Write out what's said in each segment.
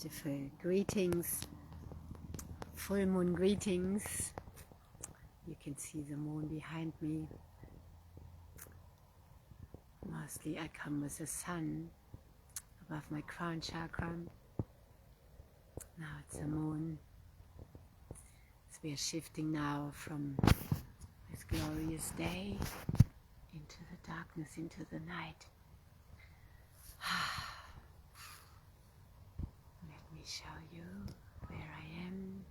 beautiful greetings, full moon greetings. You can see the moon behind me. Mostly I come with the sun above my crown chakra. Now it's the moon. So we are shifting now from this glorious day into the darkness, into the night. Let me show you where I am,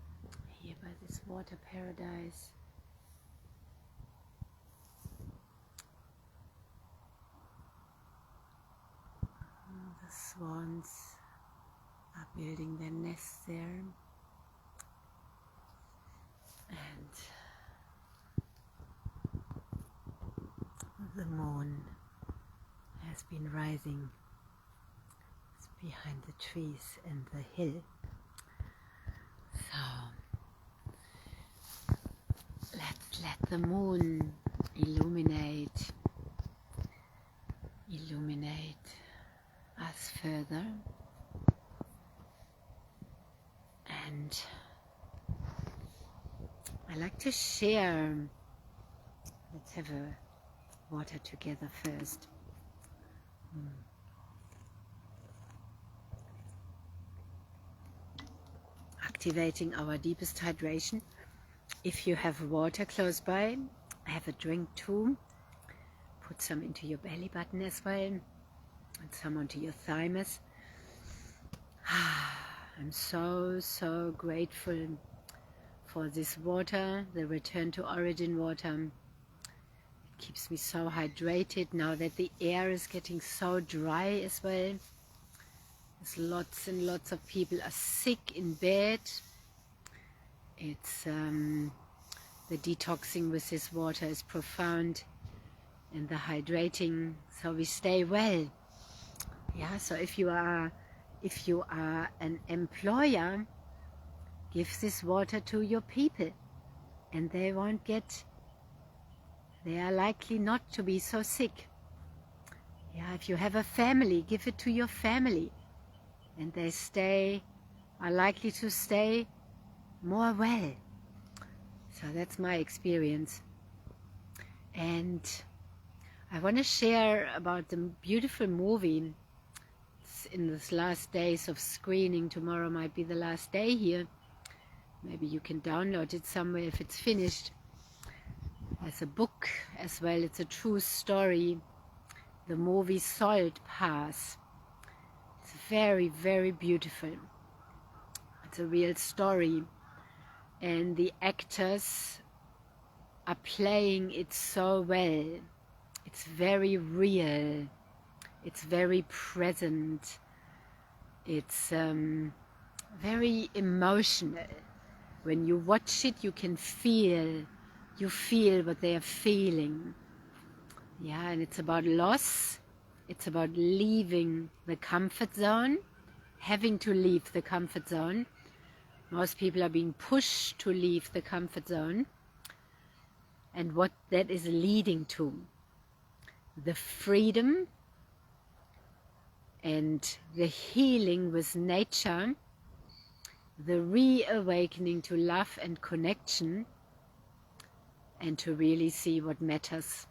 here by this water paradise. The swans are building their nests there, and the moon has been rising. It's behind the trees and the hill. So let's let the moon illuminate us further, and I like to share. Let's have a water together first. Activating our deepest hydration. If you have water close by, have a drink too. Put some into your belly button as well, and some onto your thymus. I'm so grateful for this water, the return to origin water. It keeps me so hydrated now that the air is getting so dry as well. There's lots and lots of people are sick in bed. It's the detoxing with this water is profound, and the hydrating, so we stay well. Yeah, so if you are an employer, give this water to your people, and they are likely not to be so sick. Yeah, if you have a family, give it to your family, and they are likely to stay more well. So that's my experience. And I want to share about the beautiful movie. It's in this last days of screening. Tomorrow might be the last day here. Maybe you can download it somewhere if it's finished. As a book as well. It's a true story. The movie Salt Pass. It's very beautiful. It's a real story. And the actors are playing it so well. It's very real. It's very present. It's very emotional. When you watch it, you can feel. You feel what they are feeling. Yeah, and it's about loss. It's about leaving the comfort zone, having to leave the comfort zone. Most people are being pushed to leave the comfort zone, and what that is leading to. The freedom and the healing with nature, the reawakening to love and connection, and to really see what matters.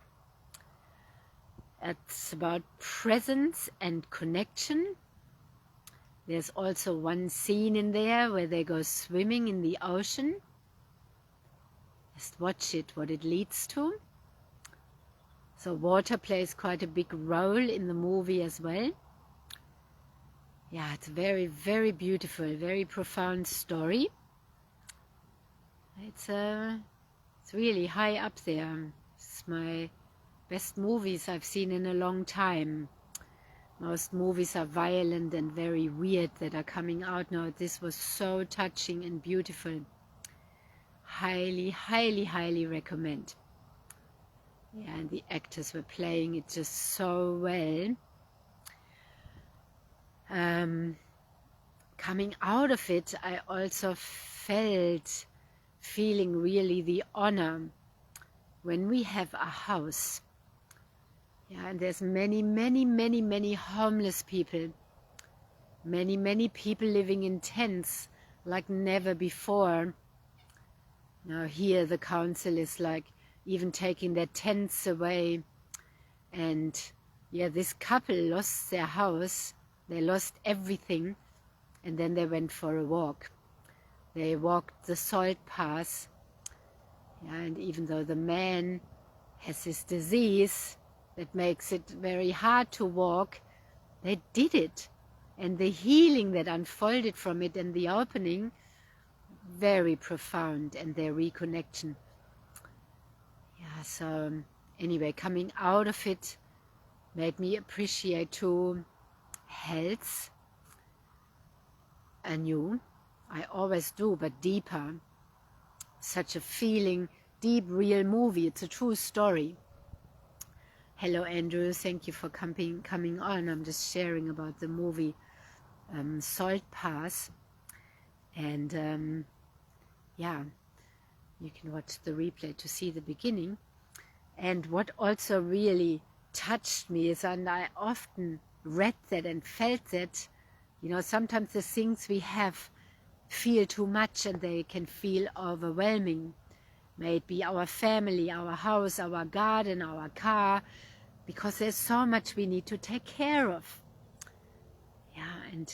It's about presence and connection. There's also one scene in there where they go swimming in the ocean. Just watch it, what it leads to. So water plays quite a big role in the movie as well. Yeah, it's a very beautiful, very profound story. It's really high up there. It's my best movies I've seen in a long time. Most movies are violent and very weird that are coming out now. This was so touching and beautiful. Highly recommend. Yeah, and the actors were playing it just so well. Coming out of it, I also feeling really the honor when we have a house. Yeah, and there's many homeless people many people living in tents like never before. Now here the council is like even taking their tents away. And yeah, this couple lost their house, they lost everything, and then they went for a walk. They walked the salt path, yeah, and even though the man has this disease that makes it very hard to walk, they did it. And the healing that unfolded from it and the opening, very profound, and their reconnection. Yeah, so anyway, coming out of it made me appreciate too health anew. I always do, but deeper. Such a feeling, deep, real movie. It's a true story. Hello, Andrew. Thank you for coming on. I'm just sharing about the movie Salt Path. And yeah, you can watch the replay to see the beginning. And what also really touched me is, and I often read that and felt that, you know, sometimes the things we have feel too much and they can feel overwhelming. May it be our family, our house, our garden, our car, because there's so much we need to take care of. Yeah,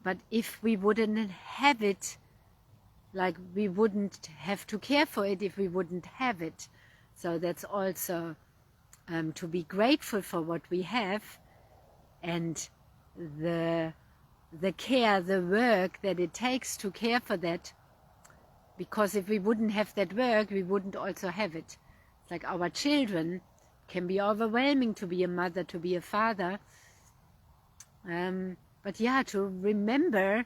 but if we wouldn't have it, like we wouldn't have to care for it if we wouldn't have it. So that's also to be grateful for what we have, and the care, the work that it takes to care for that. Because if we wouldn't have that work, we wouldn't also have it. It's like our children can be overwhelming to be a mother, to be a father. But yeah, to remember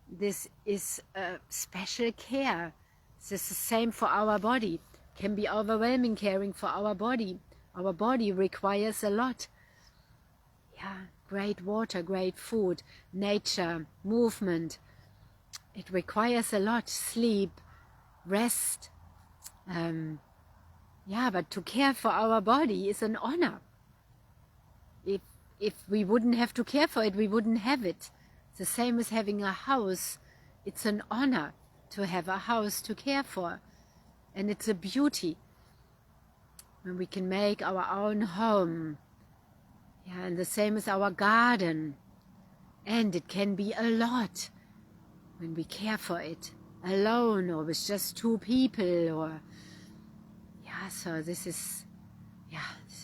this is a special care. This is the same for our body. Can be overwhelming caring for our body. Our body requires a lot. Yeah, great water, great food, nature, movement. It requires a lot. Sleep, rest. Yeah, but to care for our body is an honor. If we wouldn't have to care for it, we wouldn't have it. The same as having a house. It's an honor to have a house to care for. And it's a beauty when we can make our own home. Yeah, and the same as our garden. And it can be a lot when we care for it, alone or with just two people, or yeah, so this is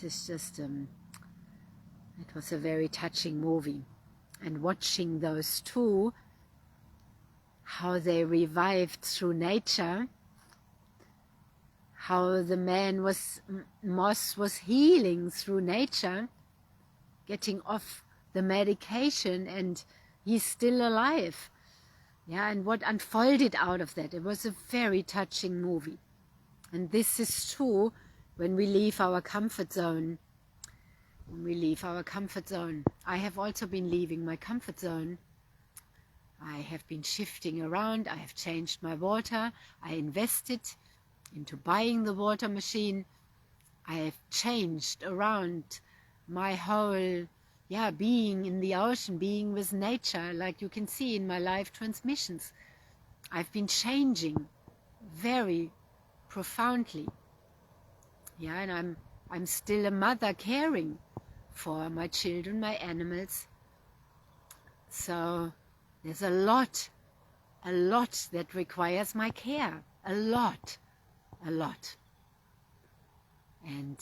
just it was a very touching movie. And watching those two, how they revived through nature, how the man Moss was healing through nature, getting off the medication, and he's still alive. Yeah, and what unfolded out of that. It was a very touching movie. And this is true when we leave our comfort zone. When we leave our comfort zone. I have also been leaving my comfort zone. I have been shifting around. I have changed my water. I invested into buying the water machine. I have changed around my whole, being in the ocean, being with nature, like you can see in my live transmissions. I've been changing very profoundly. Yeah, and I'm still a mother caring for my children, my animals. So there's a lot that requires my care. A lot. And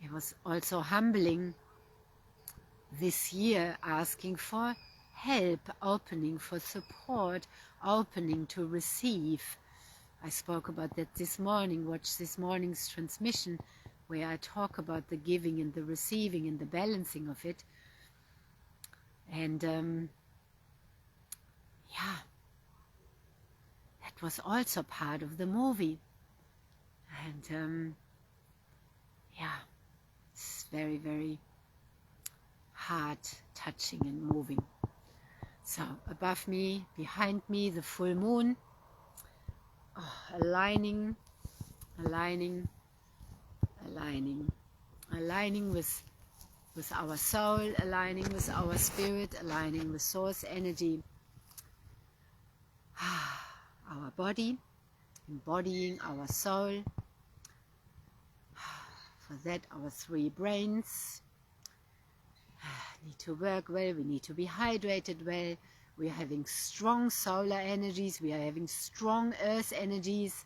it was also humbling this year, asking for help, opening for support, opening to receive. I spoke about that this morning. Watch this morning's transmission where I talk about the giving and the receiving and the balancing of it. And that was also part of the movie. And it's very, very heart touching and moving. So above me, behind me, the full moon, aligning with with our soul, aligning with our spirit, aligning with source energy. Our body, embodying our soul. For that, our 3 brains need to work well, we need to be hydrated well. We are having strong solar energies, we are having strong earth energies.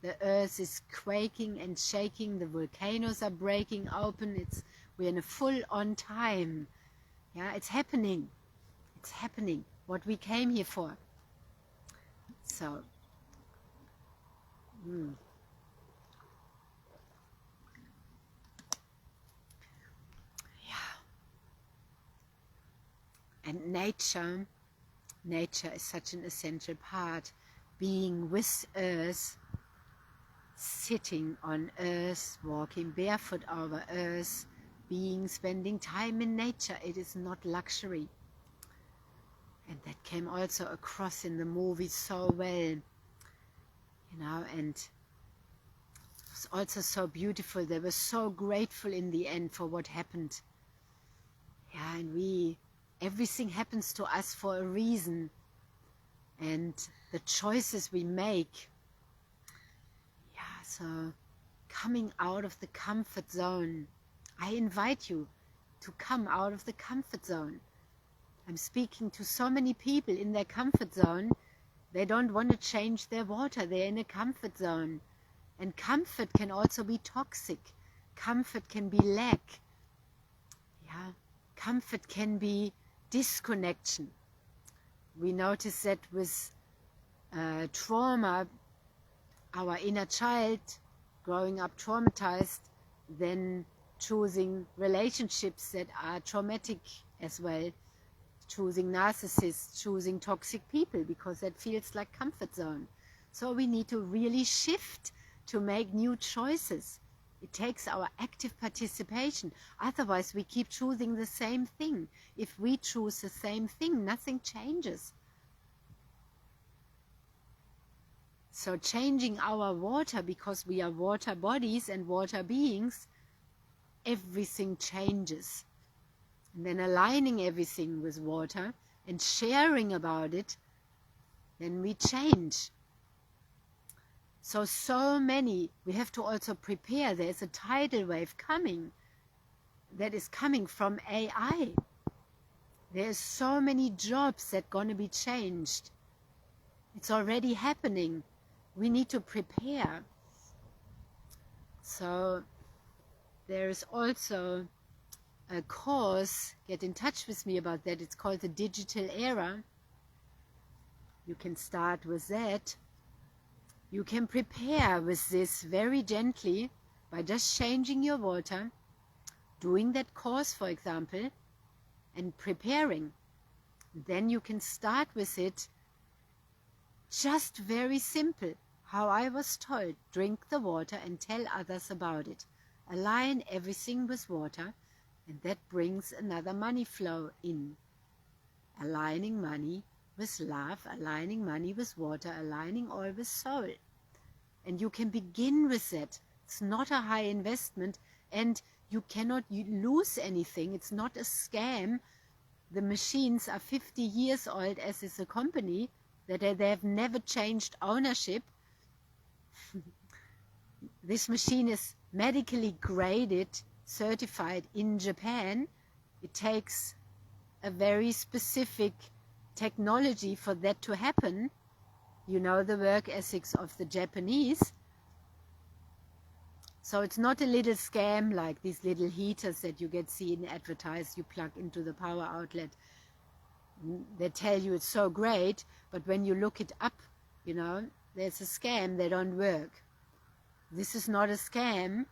The earth is quaking and shaking, the volcanoes are breaking open, we're in a full-on time. Yeah, it's happening. It's happening, what we came here for. So, yeah. And nature is such an essential part. Being with earth, sitting on earth, walking barefoot over earth, spending time in nature, it is not luxury. And that came also across in the movie so well, and it was also so beautiful. They were so grateful in the end for what happened. Yeah, and everything happens to us for a reason. And the choices we make, so coming out of the comfort zone. I invite you to come out of the comfort zone. I'm speaking to so many people in their comfort zone. They don't want to change their water. They're in a comfort zone. And comfort can also be toxic. Comfort can be lack. Yeah. Comfort can be disconnection. We notice that with trauma, our inner child growing up traumatized, then choosing relationships that are traumatic as well, choosing narcissists, choosing toxic people, because that feels like comfort zone. So we need to really shift to make new choices. It takes our active participation. Otherwise, we keep choosing the same thing. If we choose the same thing, nothing changes. So changing our water, because we are water bodies and water beings, everything changes. And then aligning everything with water and sharing about it, then we change. So many, we have to also prepare. There's a tidal wave coming that is coming from AI. There's so many jobs that are going to be changed. It's already happening. We need to prepare. So there is also a course, get in touch with me about that. It's called the Digital Era. You can start with that. You can prepare with this very gently by just changing your water, doing that course, for example, and preparing. Then you can start with it just very simple. How I was told, drink the water and tell others about it. Align everything with water, and that brings another money flow in. Aligning money with love, aligning money with water, aligning all with soul. And you can begin with that. It's not a high investment, and you cannot lose anything. It's not a scam. The machines are 50 years old, as is the company, that they have never changed ownership. This machine is medically graded, certified in Japan. It takes a very specific technology for that to happen. You know the work ethics of the Japanese. So it's not a little scam like these little heaters that you get seen advertised. You plug into the power outlet. They tell you it's so great, but when you look it up, there's a scam. They don't work. This is not a scam.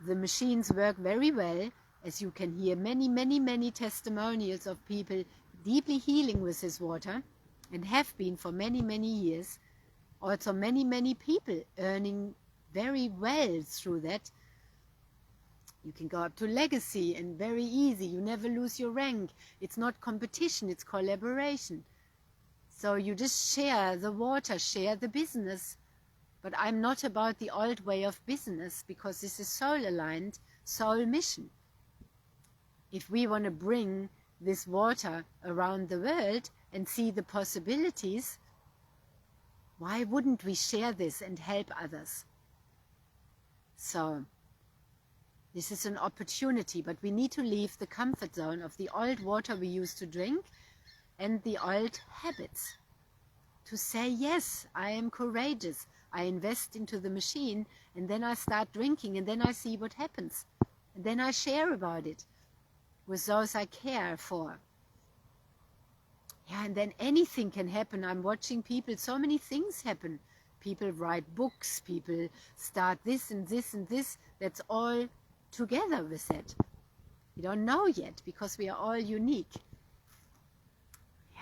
The machines work very well, as you can hear many testimonials of people deeply healing with this water, and have been for many years. Also many people earning very well through that. You can go up to legacy, and very easy. You never lose your rank. It's not competition, it's collaboration. So you just share the water, share the business. But I'm not about the old way of business, because this is soul aligned, soul mission. if we want to bring this water around the world and see the possibilities, why wouldn't we share this and help others? So this is an opportunity, but we need to leave the comfort zone of the old water we used to drink and the old habits. To say, yes, I am courageous. I invest into the machine, and then I start drinking, and then I see what happens. And then I share about it with those I care for. Yeah, and then anything can happen. I'm watching people, so many things happen. People write books, people start this and this and this. That's all together with that. We don't know yet because we are all unique. Yeah.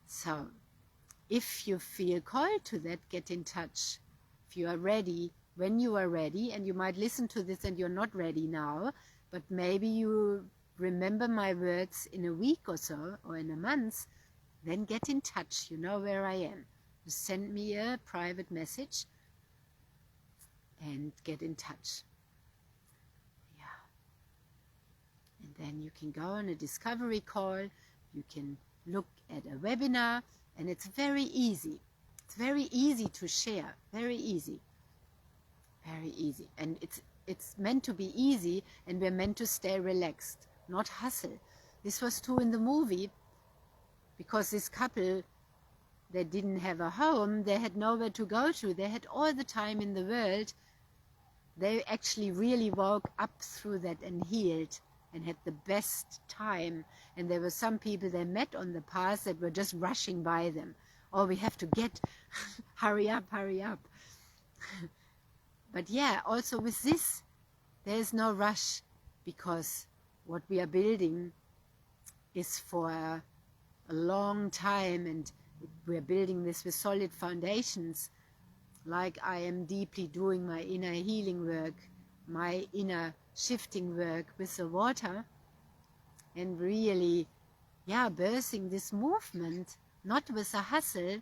So, if you feel called to that, get in touch. If you are ready, when you are ready, and you might listen to this and you're not ready now, but maybe you remember my words in a week or so, or in a month, then get in touch. You know where I am. Just send me a private message and get in touch. And then you can go on a discovery call, you can look at a webinar, and it's very easy. It's very easy to share, very easy. Very easy. And it's meant to be easy, and we're meant to stay relaxed, not hustle. This was true in the movie, because this couple, they didn't have a home, they had nowhere to go to, they had all the time in the world. They actually really woke up through that and healed and had the best time. And there were some people they met on the path that were just rushing by them. Oh, we have to get, hurry up, hurry up. But yeah, also with this, there is no rush, because what we are building is for a long time, and we're building this with solid foundations. Like I am deeply doing my inner healing work, my inner shifting work with the water, and really, yeah, birthing this movement, not with a hustle,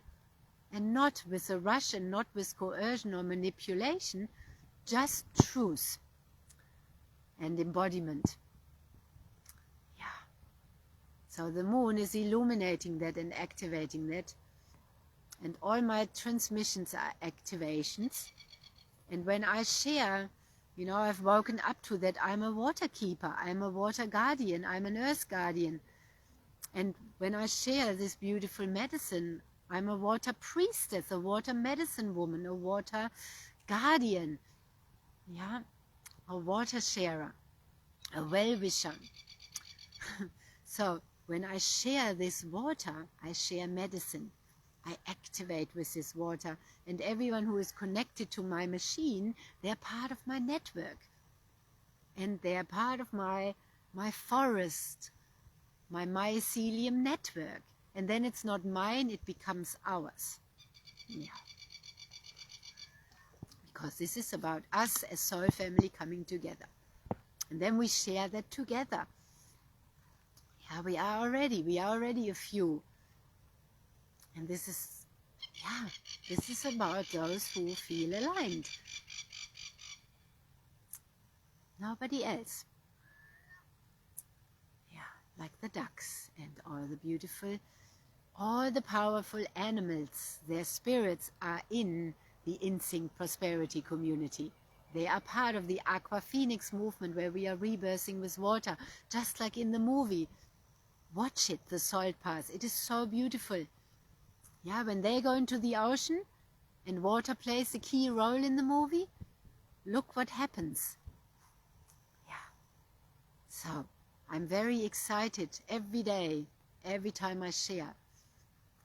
and not with a rush, and not with coercion or manipulation, just truth and embodiment. Yeah. So the moon is illuminating that and activating that. And all my transmissions are activations. And when I share, you know, I've woken up to that. I'm a water keeper, I'm a water guardian, I'm an earth guardian. And when I share this beautiful medicine, I'm a water priestess, a water medicine woman, a water guardian, yeah, a water sharer, a well-wisher. So when I share this water, I share medicine. I activate with this water, and everyone who is connected to my machine, they're part of my network, and they're part of my forest, my mycelium network. And then it's not mine, it becomes ours. Yeah. Because this is about us as soul family coming together, and then we share that together. Yeah, we are already a few. And this is, yeah, this is about those who feel aligned. Nobody else. Yeah, like the ducks and all the beautiful, all the powerful animals, their spirits are in the InSync Prosperity community. They are part of the Aqua Phoenix movement, where we are rebirthing with water, just like in the movie. Watch it, the salt path. It is so beautiful. Yeah, when they go into the ocean and water plays a key role in the movie, look what happens. Yeah. So I'm very excited every day, every time I share.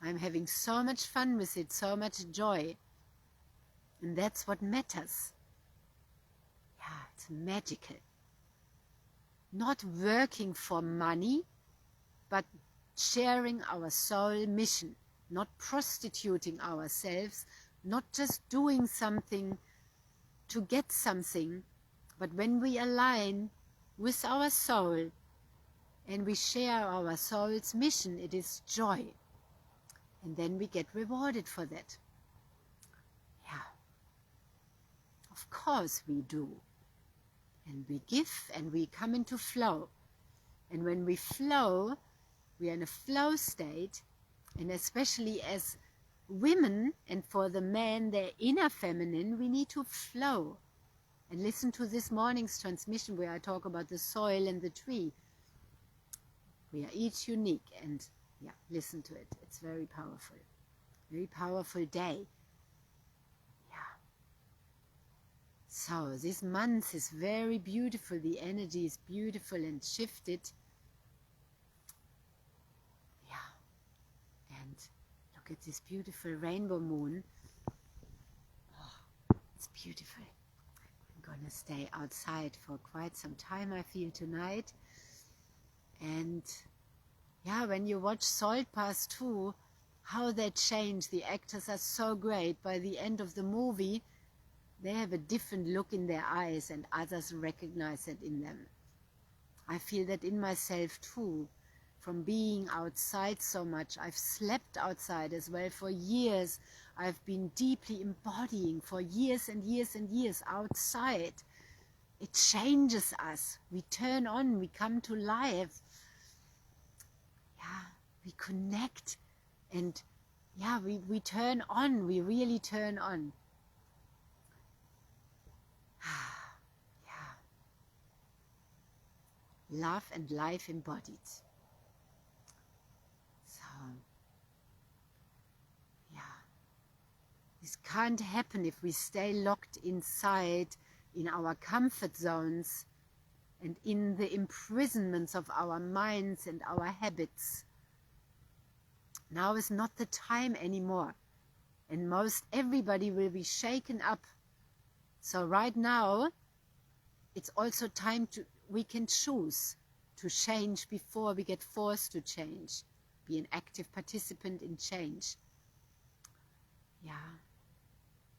I'm having so much fun with it, so much joy. And that's what matters. Yeah, it's magical. Not working for money, but sharing our soul mission. Not prostituting ourselves, not just doing something to get something, but when we align with our soul and we share our soul's mission, it is joy. And then we get rewarded for that. Yeah. Of course we do. And we give and we come into flow. And when we flow, we are in a flow state, and especially as women, and for the men, their inner feminine, we need to flow. And listen to this morning's transmission where I talk about the soil and the tree. We are each unique, and yeah, listen to it. It's very powerful. Very powerful day. Yeah. So this month is very beautiful. The energy is beautiful and shifted. Yeah. And look at this beautiful rainbow moon. Oh, it's beautiful. I'm gonna stay outside for quite some time, I feel, tonight. And yeah, when you watch Salt Pass 2, how they change. The actors are so great. By the end of the movie, they have a different look in their eyes, and others recognize it in them. I feel that in myself too. From being outside so much, I've slept outside as well for years. I've been deeply embodying for years and years and years outside. It changes us. We turn on, we come to life. Yeah, we connect, and yeah, we turn on, we really turn on. Yeah. Love and life embodied. So, yeah. This can't happen if we stay locked inside in our comfort zones and in the imprisonments of our minds and our habits. Now is not the time anymore, and most everybody will be shaken up. So right now, it's also time we can choose to change before we get forced to change. Be an active participant in change. Yeah.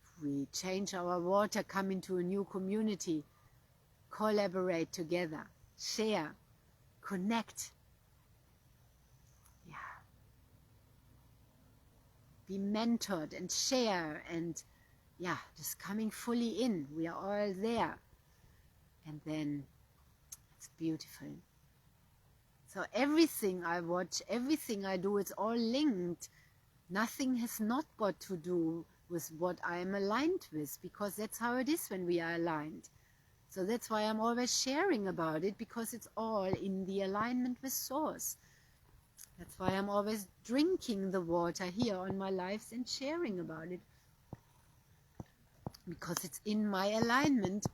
If we change our water, come into a new community, collaborate together, share, connect. Yeah. Be mentored and share, and yeah, just coming fully in. We are all there. And then it's beautiful. So everything I watch, everything I do, it's all linked. Nothing has not got to do with what I am aligned with, because that's how it is when we are aligned. So that's why I'm always sharing about it, because it's all in the alignment with Source. That's why I'm always drinking the water here on my lives and sharing about it, because it's in my alignment.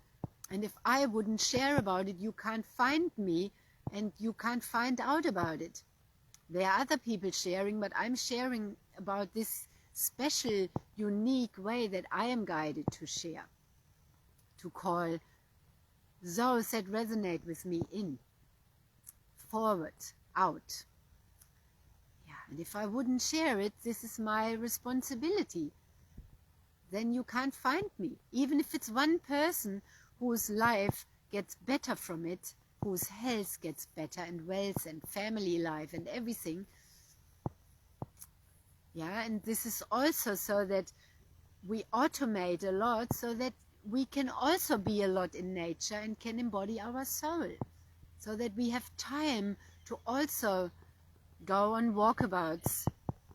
And if I wouldn't share about it, you can't find me and you can't find out about it. There are other people sharing, but I'm sharing about this special, unique way that I am guided to share, to call those that resonate with me in, forward, out. Yeah, and if I wouldn't share it, this is my responsibility. Then you can't find me. Even if it's one person whose life gets better from it, whose health gets better, and wealth and family life and everything. Yeah, and this is also so that we automate a lot, so that we can also be a lot in nature and can embody our soul, so that we have time to also go on walkabouts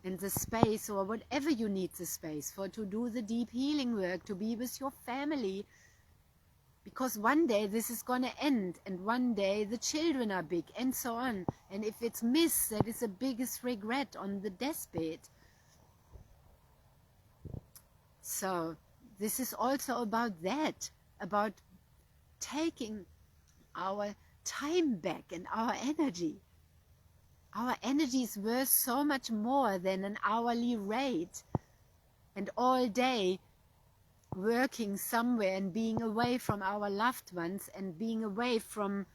in the space, or whatever you need the space for, to do the deep healing work, to be with your family. Because one day this is going to end, and one day the children are big, and so on. And if it's missed, that is the biggest regret on the deathbed. So this is also about that, about taking our time back and our energy. Our energy is worth so much more than an hourly rate, and all day working somewhere and being away from our loved ones and being away from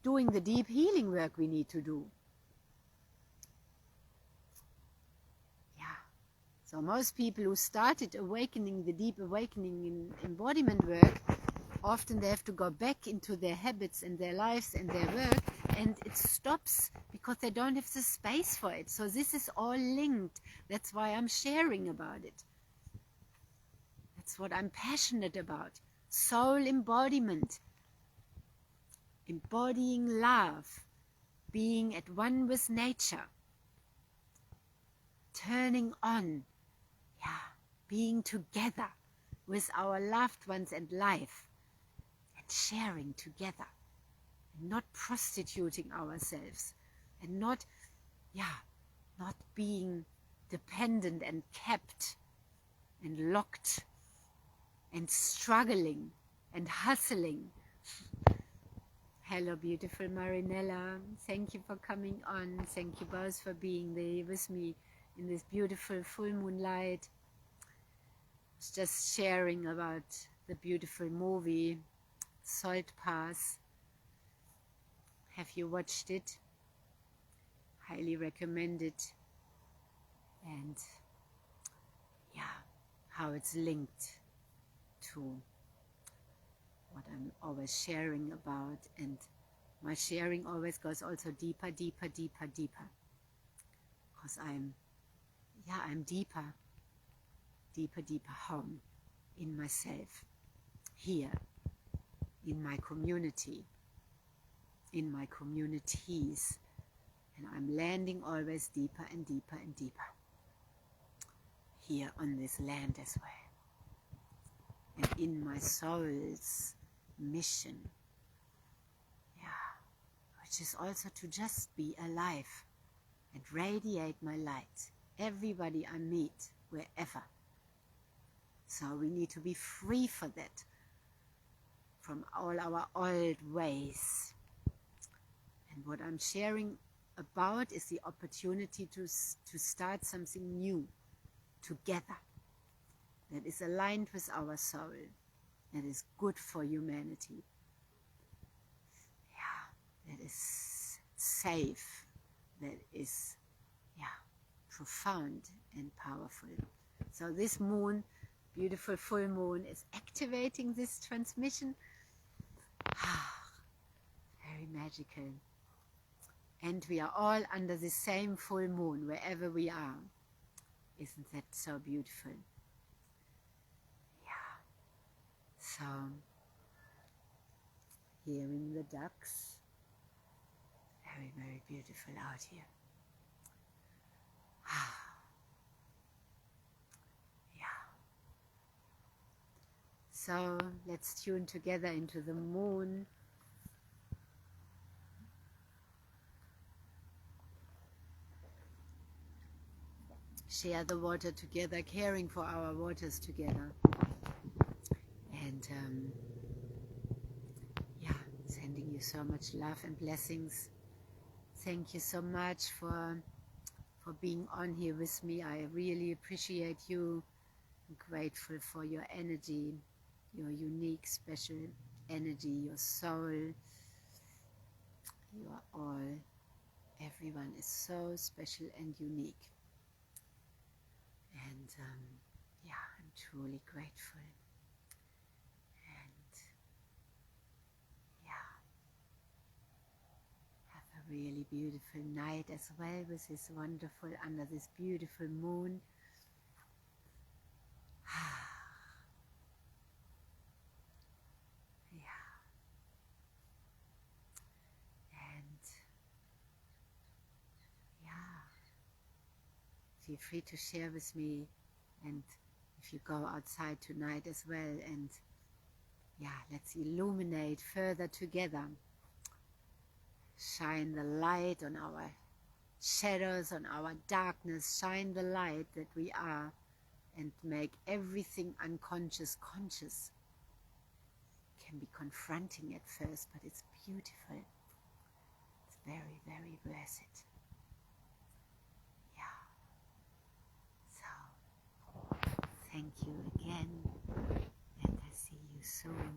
doing the deep healing work we need to do. Yeah. So most people who started awakening, the deep awakening in embodiment work, often they have to go back into their habits and their lives and their work, and it stops because they don't have the space for it. So this is all linked. That's why I'm sharing about it. That's what I'm passionate about. Soul embodiment. embodying love, being at one with nature, turning on, being together with our loved ones and life, and sharing together, and not prostituting ourselves, and not being dependent and kept and locked and struggling and hustling. Hello, beautiful Marinella. Thank you for coming on. Thank you both for being there with me in this beautiful full moonlight. I was just sharing about the beautiful movie Salt Path. Have you watched it? Highly recommend it. And how it's linked to what I'm always sharing about, and my sharing always goes also deeper, deeper, deeper, deeper, because I'm deeper, deeper, deeper home in myself, here, in my community, in my communities, and I'm landing always deeper and deeper and deeper here on this land as well, and in my soul's mission, which is also to just be alive and radiate my light, everybody I meet, wherever. So we need to be free for that, from all our old ways. And what I'm sharing about is the opportunity to start something new together, that is aligned with our soul, that is good for humanity, that is safe, that is profound and powerful. So this moon, beautiful full moon, is activating this transmission. Very magical. And we are all under the same full moon wherever we are. Isn't that so beautiful? So, hearing the ducks, very, very beautiful out here. So, let's tune together into the moon. Share the water together, caring for our waters together. And sending you so much love and blessings. Thank you so much for being on here with me. I really appreciate you. I'm grateful for your energy, your unique, special energy, your soul. You are all, everyone is so special and unique. And I'm truly grateful. And have a really beautiful night as well with this wonderful, under this beautiful moon. Feel free to share with me, and if you go outside tonight as well, and let's illuminate further together. Shine the light on our shadows, on our darkness. Shine the light that we are, and make everything unconscious conscious. It can be confronting at first, but it's beautiful. It's very, very worth it. Thank you again, and I see you soon,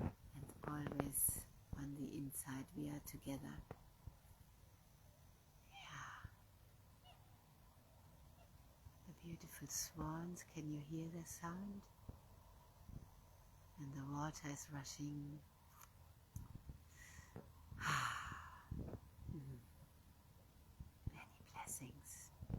and always on the inside we are together. The beautiful swans, can you hear the sound? And the water is rushing.